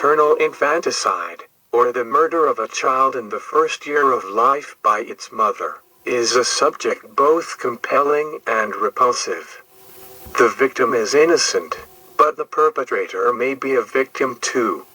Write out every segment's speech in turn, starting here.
maternal infanticide, or the murder of a child in the first year of life by its mother, is a subject both compelling and repulsive. The victim is innocent, but the perpetrator may be a victim too.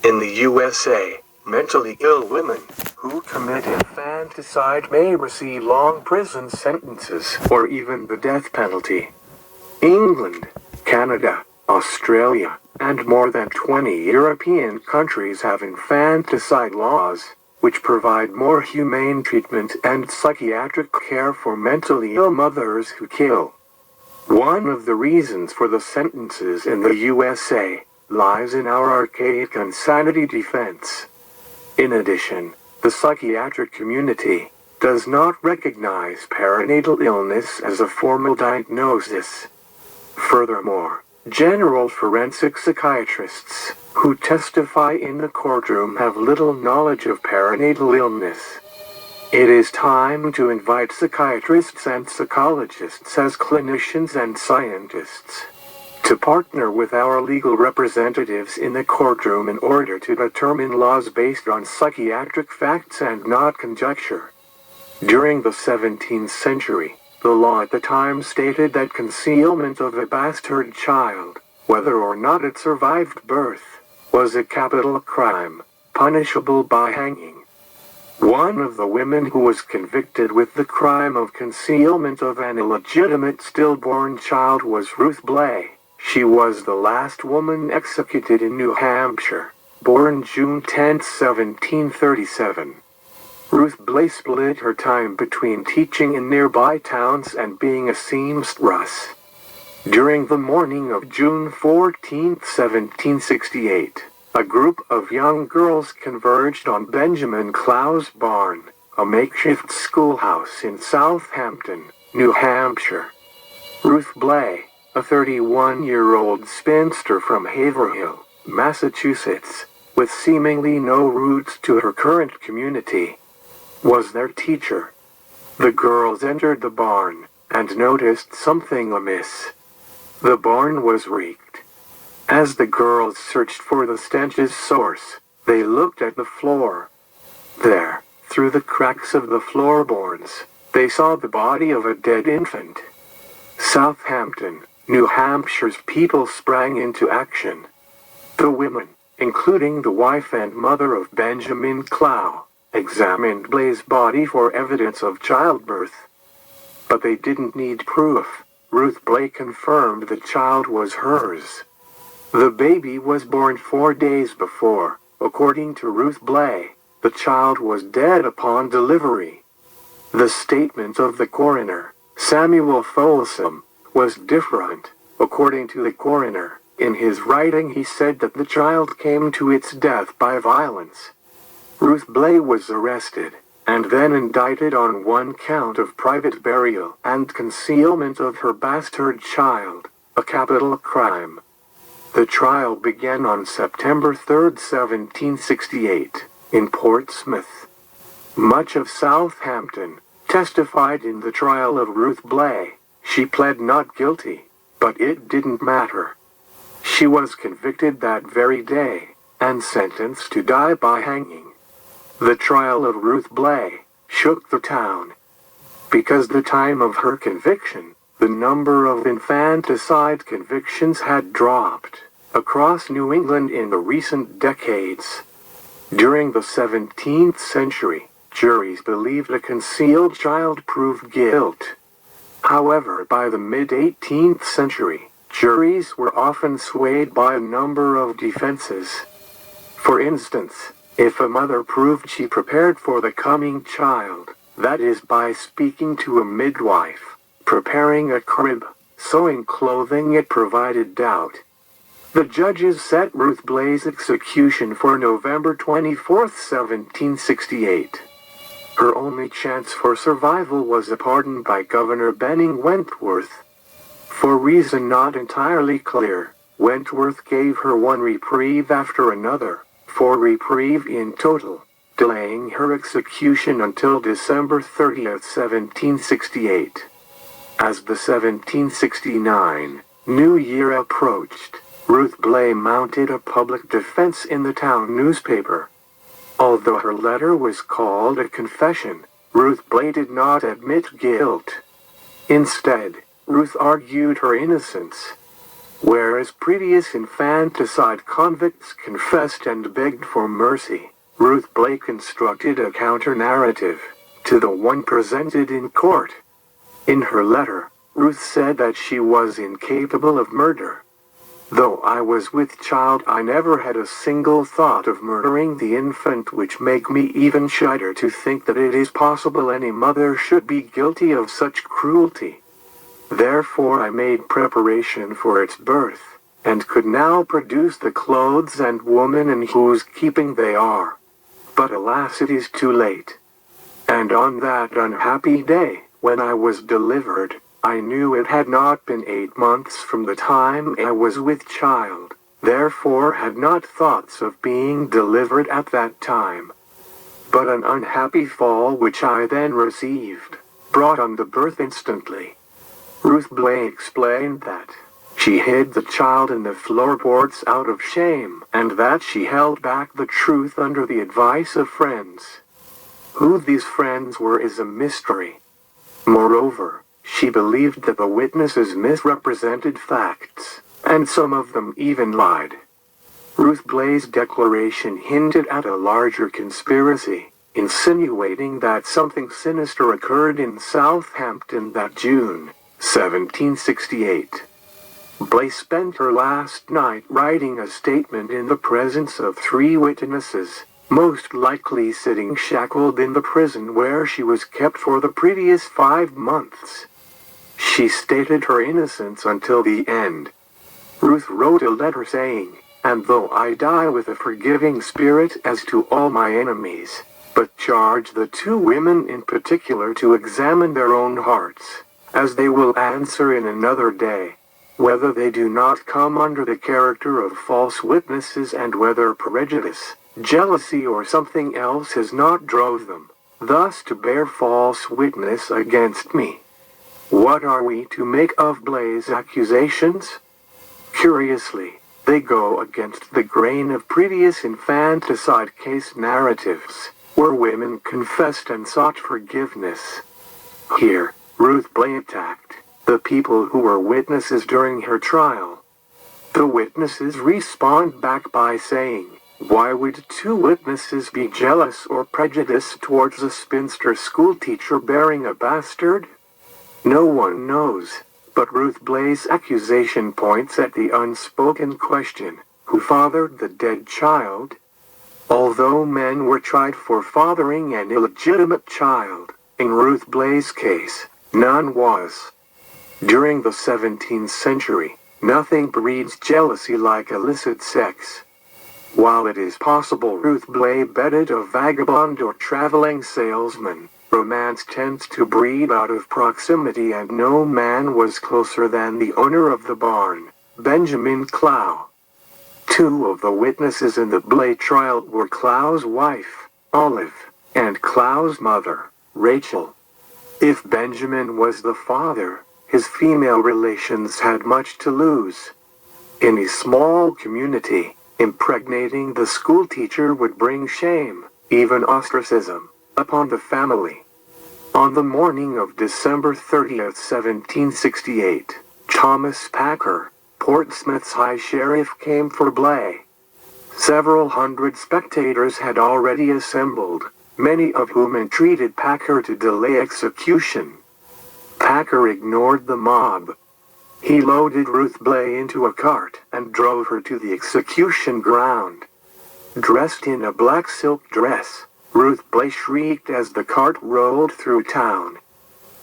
In the USA, mentally ill women who commit infanticide may receive long prison sentences or even the death penalty. England, Canada, Australia, and more than 20 European countries have infanticide laws, which provide more humane treatment and psychiatric care for mentally ill mothers who kill. One of the reasons for the sentences in the USA lies in our archaic insanity defense. In addition, the psychiatric community does not recognize perinatal illness as a formal diagnosis. Furthermore, general forensic psychiatrists who testify in the courtroom have little knowledge of perinatal illness. It is time to invite psychiatrists and psychologists as clinicians and scientists to partner with our legal representatives in the courtroom in order to determine laws based on psychiatric facts and not conjecture. During the 17th century, the law at the time stated that concealment of a bastard child, whether or not it survived birth, was a capital crime, punishable by hanging. One of the women who was convicted with the crime of concealment of an illegitimate stillborn child was Ruth Blay. She was the last woman executed in New Hampshire, born June 10, 1737. Ruth Blay split her time between teaching in nearby towns and being a seamstress. During the morning of June 14, 1768, a group of young girls converged on Benjamin Clow's barn, a makeshift schoolhouse in Southampton, New Hampshire. Ruth Blay, a 31-year-old spinster from Haverhill, Massachusetts, with seemingly no roots to her current community, was their teacher. The girls entered the barn and noticed something amiss. The barn was reeked. As the girls searched for the stench's source, they looked at the floor. There, through the cracks of the floorboards, they saw the body of a dead infant. Southampton, New Hampshire's people sprang into action. The women, including the wife and mother of Benjamin Clow, examined Blay's body for evidence of childbirth. But they didn't need proof. Ruth Blay confirmed the child was hers. The baby was born 4 days before. According to Ruth Blay, the child was dead upon delivery. The statement of the coroner, Samuel Folsom, was different. According to the coroner, in his writing he said that the child came to its death by violence. Ruth Blay was arrested, and then indicted on 1 count of private burial and concealment of her bastard child, a capital crime. The trial began on September 3, 1768, in Portsmouth. Much of Southampton testified in the trial of Ruth Blay. She pled not guilty, but it didn't matter. She was convicted that very day, and sentenced to die by hanging. The trial of Ruth Blay shook the town. Because the time of her conviction, the number of infanticide convictions had dropped across New England in the recent decades. During the 17th century, juries believed a concealed child proved guilt. However, by the mid-18th century, juries were often swayed by a number of defenses. For instance, if a mother proved she prepared for the coming child, that is by speaking to a midwife, preparing a crib, sewing clothing, it provided doubt. The judges set Ruth Blay's execution for November 24, 1768. Her only chance for survival was a pardon by Governor Benning Wentworth. For reason not entirely clear, Wentworth gave her one reprieve after another, 4 reprieve in total, delaying her execution until December 30, 1768. As the 1769 New Year approached, Ruth Blay mounted a public defense in the town newspaper. Although her letter was called a confession, Ruth Blay did not admit guilt. Instead, Ruth argued her innocence. Whereas previous infanticide convicts confessed and begged for mercy, Ruth Blay constructed a counter-narrative to the one presented in court. In her letter, Ruth said that she was incapable of murder. Though I was with child, I never had a single thought of murdering the infant, which make me even shudder to think that it is possible any mother should be guilty of such cruelty. Therefore I made preparation for its birth, and could now produce the clothes and woman in whose keeping they are. But alas, it is too late. And on that unhappy day, when I was delivered, I knew it had not been 8 months from the time I was with child, therefore had not thoughts of being delivered at that time. But an unhappy fall which I then received, brought on the birth instantly. Ruth Blay explained that she hid the child in the floorboards out of shame, and that she held back the truth under the advice of friends. Who these friends were is a mystery. Moreover, she believed that the witnesses misrepresented facts, and some of them even lied. Ruth Blay's declaration hinted at a larger conspiracy, insinuating that something sinister occurred in Southampton that June, 1768. Blay spent her last night writing a statement in the presence of 3 witnesses, most likely sitting shackled in the prison where she was kept for the previous 5 months. She stated her innocence until the end. Ruth wrote a letter saying, "And though I die with a forgiving spirit as to all my enemies, but charge the 2 women in particular to examine their own hearts, as they will answer in another day, whether they do not come under the character of false witnesses, and whether prejudice, jealousy, or something else has not drove them thus to bear false witness against me." What are we to make of Blay's accusations? Curiously, they go against the grain of previous infanticide case narratives, where women confessed and sought forgiveness. Here, Ruth Blay attacked the people who were witnesses during her trial. The witnesses respond back by saying, "Why would 2 witnesses be jealous or prejudiced towards a spinster schoolteacher bearing a bastard?" No one knows, but Ruth Blay's accusation points at the unspoken question, who fathered the dead child? Although men were tried for fathering an illegitimate child, in Ruth Blay's case, none was. During the 17th century, nothing breeds jealousy like illicit sex. While it is possible Ruth Blay bedded a vagabond or traveling salesman, romance tends to breed out of proximity, and no man was closer than the owner of the barn, Benjamin Clow. 2 of the witnesses in the Blay trial were Clow's wife, Olive, and Clow's mother, Rachel. If Benjamin was the father, his female relations had much to lose. In a small community, impregnating the schoolteacher would bring shame, even ostracism, upon the family. On the morning of December 30th, 1768, Thomas Packer, Portsmouth's High Sheriff, came for Blay. Several hundred spectators had already assembled, many of whom entreated Packer to delay execution. Packer ignored the mob. He loaded Ruth Blay into a cart and drove her to the execution ground. Dressed in a black silk dress, Ruth Blay shrieked as the cart rolled through town.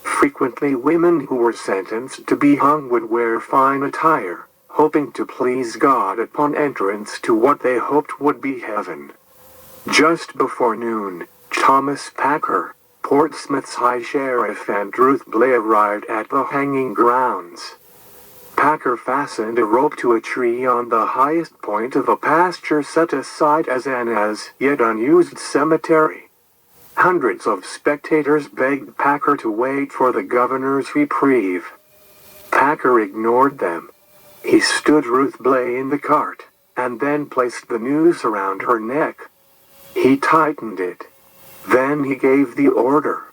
Frequently women who were sentenced to be hung would wear fine attire, hoping to please God upon entrance to what they hoped would be heaven. Just before noon, Thomas Packer, Portsmouth's High Sheriff, and Ruth Blay arrived at the hanging grounds. Packer fastened a rope to a tree on the highest point of a pasture set aside as an as yet unused cemetery. Hundreds of spectators begged Packer to wait for the governor's reprieve. Packer ignored them. He stood Ruth Blay in the cart, and then placed the noose around her neck. He tightened it. Then he gave the order.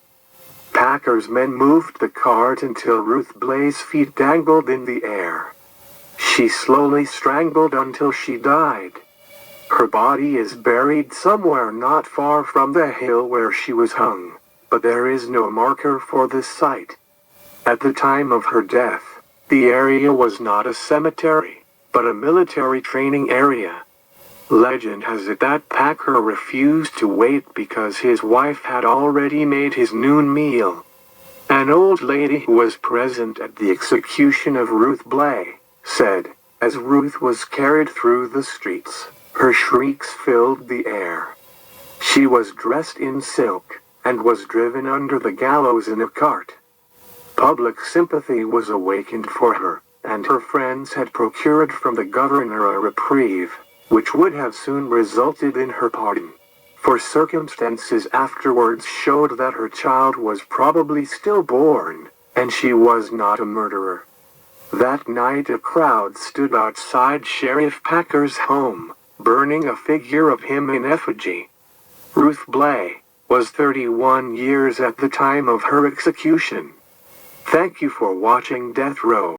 Packer's men moved the cart until Ruth Blay's feet dangled in the air. She slowly strangled until she died. Her body is buried somewhere not far from the hill where she was hung, but there is no marker for this site. At the time of her death, the area was not a cemetery, but a military training area. Legend has it that Packer refused to wait because his wife had already made his noon meal. An old lady who was present at the execution of Ruth Blay said, as Ruth was carried through the streets, her shrieks filled the air. She was dressed in silk, and was driven under the gallows in a cart. Public sympathy was awakened for her, and her friends had procured from the governor a reprieve, which would have soon resulted in her pardon. For circumstances afterwards showed that her child was probably stillborn, and she was not a murderer. That night a crowd stood outside Sheriff Packer's home, burning a figure of him in effigy. Ruth Blay was 31 years at the time of her execution. Thank you for watching Death Row.